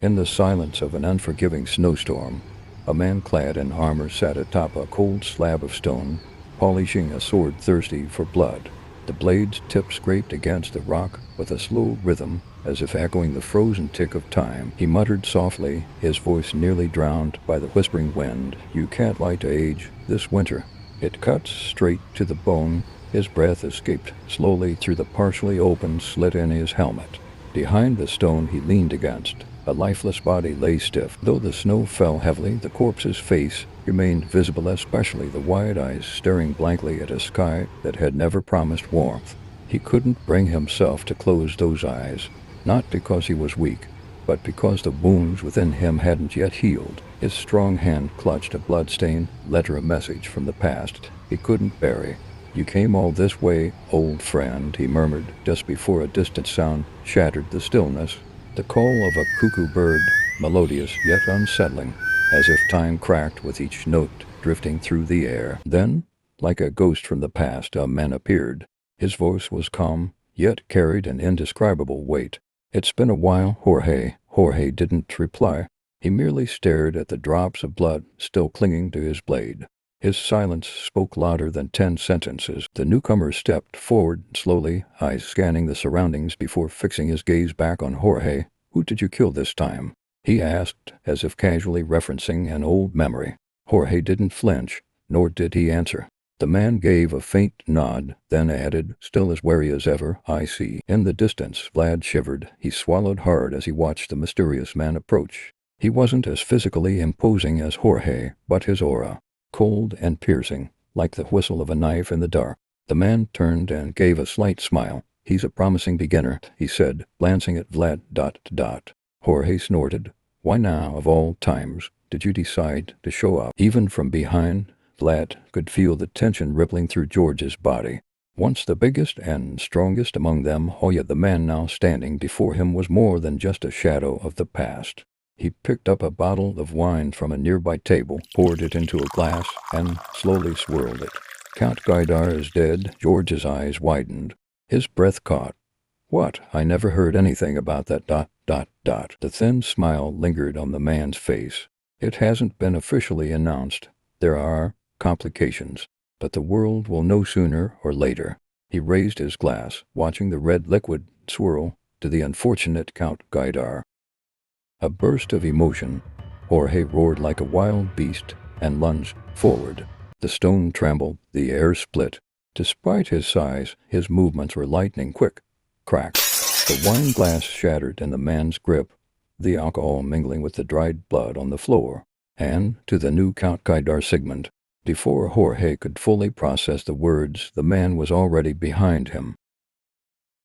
In the silence of an unforgiving snowstorm, a man clad in armor sat atop a cold slab of stone, polishing a sword thirsty for blood. The blade's tip scraped against the rock with a slow rhythm, as if echoing the frozen tick of time. He muttered softly, his voice nearly drowned by the whispering wind, "You can't lie to age this winter." It cuts straight to the bone. His breath escaped slowly through the partially open slit in his helmet. Behind the stone he leaned against, a lifeless body lay stiff. Though the snow fell heavily, the corpse's face remained visible, especially the wide eyes staring blankly at a sky that had never promised warmth. He couldn't bring himself to close those eyes, not because he was weak, but because the wounds within him hadn't yet healed. His strong hand clutched a blood-stained letter, a message from the past he couldn't bury. "You came all this way, old friend," he murmured, just before a distant sound shattered the stillness. The call of a cuckoo bird, melodious yet unsettling, as if time cracked with each note drifting through the air. Then, like a ghost from the past, a man appeared. His voice was calm, yet carried an indescribable weight. "It's been a while, Jorge." Jorge didn't reply. He merely stared at the drops of blood still clinging to his blade. His silence spoke louder than 10 sentences. The newcomer stepped forward slowly, eyes scanning the surroundings before fixing his gaze back on Jorge. "Who did you kill this time?" he asked, as if casually referencing an old memory. Jorge didn't flinch, nor did he answer. The man gave a faint nod, then added, still as wary as ever, "I see." In the distance, Vlad shivered. He swallowed hard as he watched the mysterious man approach. He wasn't as physically imposing as Jorge, but his aura, cold and piercing, like the whistle of a knife in the dark. The man turned and gave a slight smile. "He's a promising beginner," he said, glancing at Vlad. Jorge snorted. "Why now, of all times, did you decide to show up?" Even from behind, Vlad could feel the tension rippling through George's body. Once the biggest and strongest among them, the man now standing before him was more than just a shadow of the past. He picked up a bottle of wine from a nearby table, poured it into a glass, and slowly swirled it. "Count Gaidar is dead." George's eyes widened. His breath caught. "What? I never heard anything about that. The thin smile lingered on the man's face. "It hasn't been officially announced. There are complications, but the world will know sooner or later." He raised his glass, watching the red liquid swirl, "to the unfortunate Count Gaidar." A burst of emotion. Jorge roared like a wild beast and lunged forward. The stone trembled, the air split. Despite his size, his movements were lightning quick. Crack. The wine glass shattered in the man's grip, the alcohol mingling with the dried blood on the floor. And to the new Count Gaidar Sigmund. Before Jorge could fully process the words, the man was already behind him.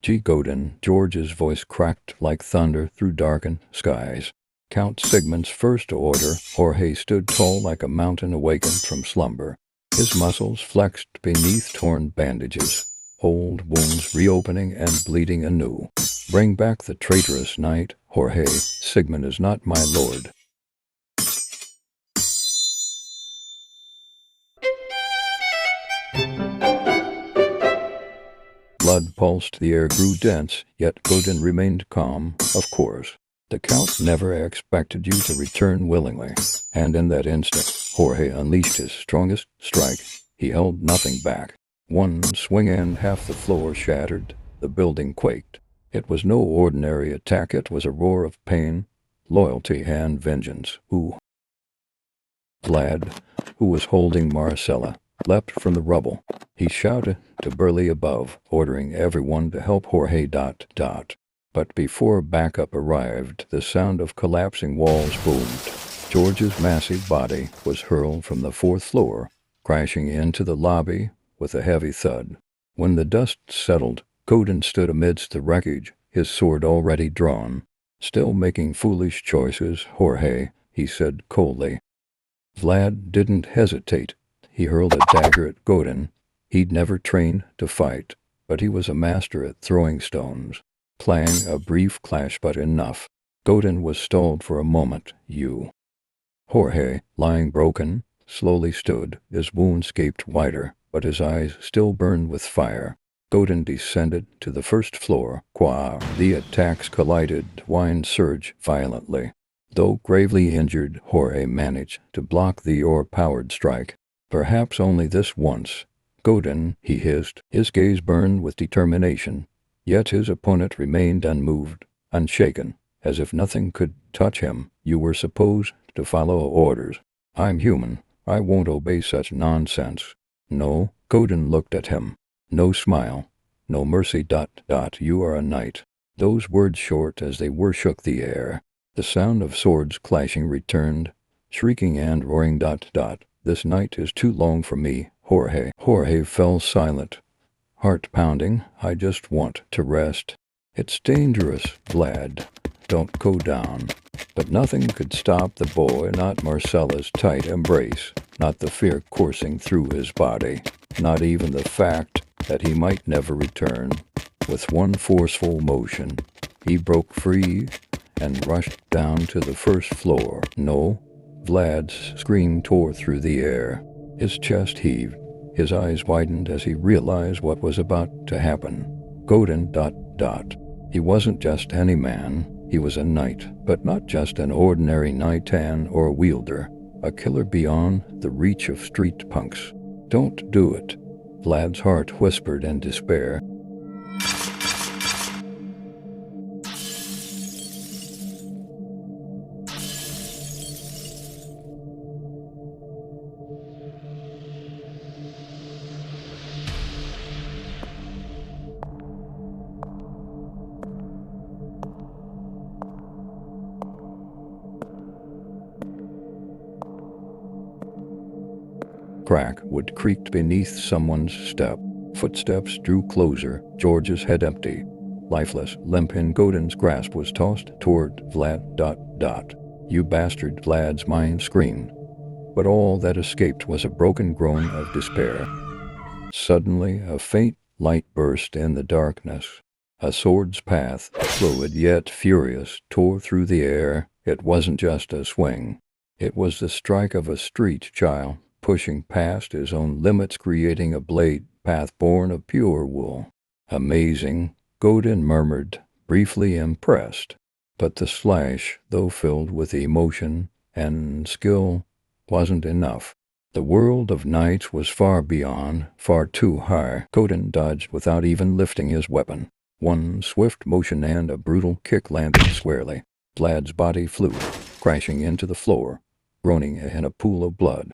"G. Godin," George's voice cracked like thunder through darkened skies. "Count Sigmund's first order." Jorge stood tall like a mountain awakened from slumber. His muscles flexed beneath torn bandages, old wounds reopening and bleeding anew. "Bring back the traitorous knight, Jorge. Sigmund is not my lord." Blood pulsed, the air grew dense, yet Godin remained calm. "Of course. The Count never expected you to return willingly." And in that instant, Jorge unleashed his strongest strike. He held nothing back. One swing and half the floor shattered. The building quaked. It was no ordinary attack. It was a roar of pain, loyalty, and vengeance. Vlad, who was holding Marcella, leapt from the rubble. He shouted to Burley above, ordering everyone to help Jorge. But before backup arrived, the sound of collapsing walls boomed. George's massive body was hurled from the 4th floor, crashing into the lobby with a heavy thud. When the dust settled, Godin stood amidst the wreckage, his sword already drawn. "Still making foolish choices, Jorge," he said coldly. Vlad didn't hesitate. He hurled a dagger at Godin. He'd never trained to fight, but he was a master at throwing stones. Clang, a brief clash, but enough. Godin was stalled for a moment. Jorge, lying broken, slowly stood. His wounds gaped wider, but his eyes still burned with fire. Godin descended to the first floor. Qua the attacks collided, wine surged violently. Though gravely injured, Jorge managed to block the ore-powered strike. Perhaps only this once. Godin, he hissed, his gaze burned with determination. Yet his opponent remained unmoved, unshaken, as if nothing could touch him. You were supposed to follow orders. I'm human. I won't obey such nonsense. No, Godin looked at him. No smile. No mercy. You are a knight. Those words, short as they were, shook the air. The sound of swords clashing returned, shrieking and roaring. This night is too long for me, Jorge. Jorge fell silent, heart pounding. I just want to rest. It's dangerous, Vlad. Don't go down. But nothing could stop the boy, not Marcella's tight embrace, not the fear coursing through his body, not even the fact that he might never return. With one forceful motion, he broke free and rushed down to the first floor. No, Vlad's scream tore through the air. His chest heaved. His eyes widened as he realized what was about to happen. Godin. He wasn't just any man. He was a knight, but not just an ordinary knightan or wielder. A killer beyond the reach of street punks. Don't do it, Vlad's heart whispered in despair. Crack wood creaked beneath someone's step. Footsteps drew closer, George's head empty, lifeless, limp in Godin's grasp, was tossed toward Vlad. You bastard, Vlad's mind screamed. But all that escaped was a broken groan of despair. Suddenly, a faint light burst in the darkness. A sword's path, fluid yet furious, tore through the air. It wasn't just a swing. It was the strike of a street child, pushing past his own limits, creating a blade path born of pure wool. Amazing, Godin murmured, briefly impressed. But the slash, though filled with emotion and skill, wasn't enough. The world of knights was far beyond, far too high. Godin dodged without even lifting his weapon. One swift motion and a brutal kick landed squarely. Vlad's body flew, crashing into the floor, groaning in a pool of blood.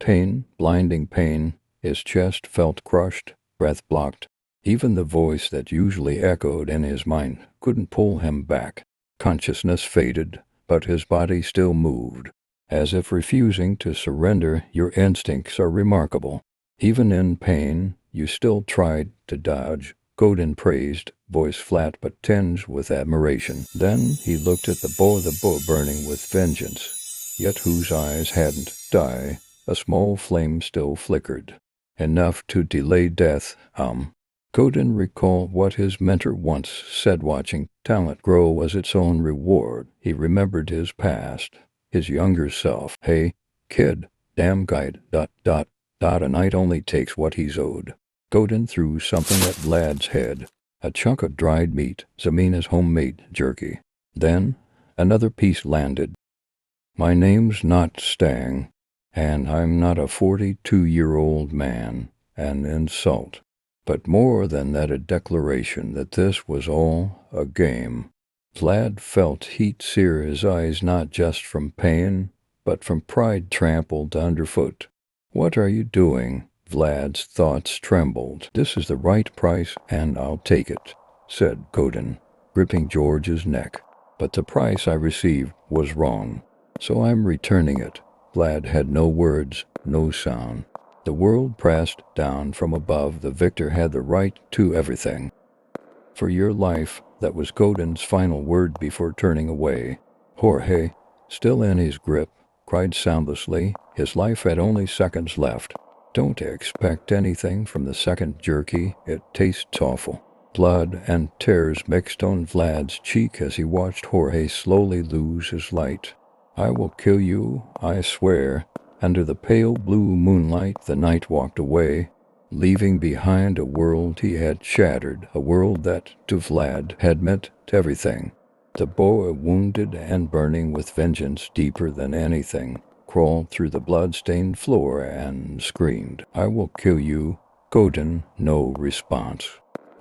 Pain, blinding pain. His chest felt crushed, breath blocked. Even the voice that usually echoed in his mind couldn't pull him back. Consciousness faded, but his body still moved, as if refusing to surrender. Your instincts are remarkable. Even in pain, you still tried to dodge, Godin praised, voice flat but tinged with admiration. Then he looked at the bow burning with vengeance, yet whose eyes hadn't died. A small flame still flickered, enough to delay death. Godin recalled what his mentor once said: watching talent grow was its own reward. He remembered his past, his younger self. Hey, kid, damn guide, A knight only takes what he's owed. Godin threw something at Vlad's head, a chunk of dried meat, Zamina's homemade jerky. Then, another piece landed. My name's not Stang, and I'm not a 42-year-old man. An insult. But more than that, a declaration that this was all a game. Vlad felt heat sear his eyes, not just from pain, but from pride trampled underfoot. What are you doing? Vlad's thoughts trembled. This is the right price, and I'll take it, said Godin, gripping George's neck. But the price I received was wrong, so I'm returning it. Vlad had no words, no sound. The world pressed down from above. The victor had the right to everything. For your life, that was Godin's final word before turning away. Jorge, still in his grip, cried soundlessly. His life had only seconds left. Don't expect anything from the second jerky. It tastes awful. Blood and tears mixed on Vlad's cheek as he watched Jorge slowly lose his light. I will kill you, I swear. Under the pale blue moonlight, the night walked away, leaving behind a world he had shattered, a world that, to Vlad, had meant everything. The boy, wounded and burning with vengeance deeper than anything, crawled through the blood-stained floor and screamed, I will kill you. Godin, no response.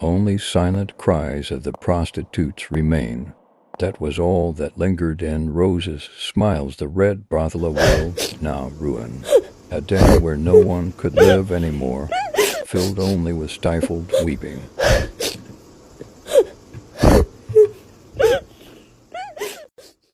Only silent cries of the prostitutes remain. That was all that lingered in Rose's smiles, the red brothel world, now ruined. A den where no one could live anymore, filled only with stifled weeping.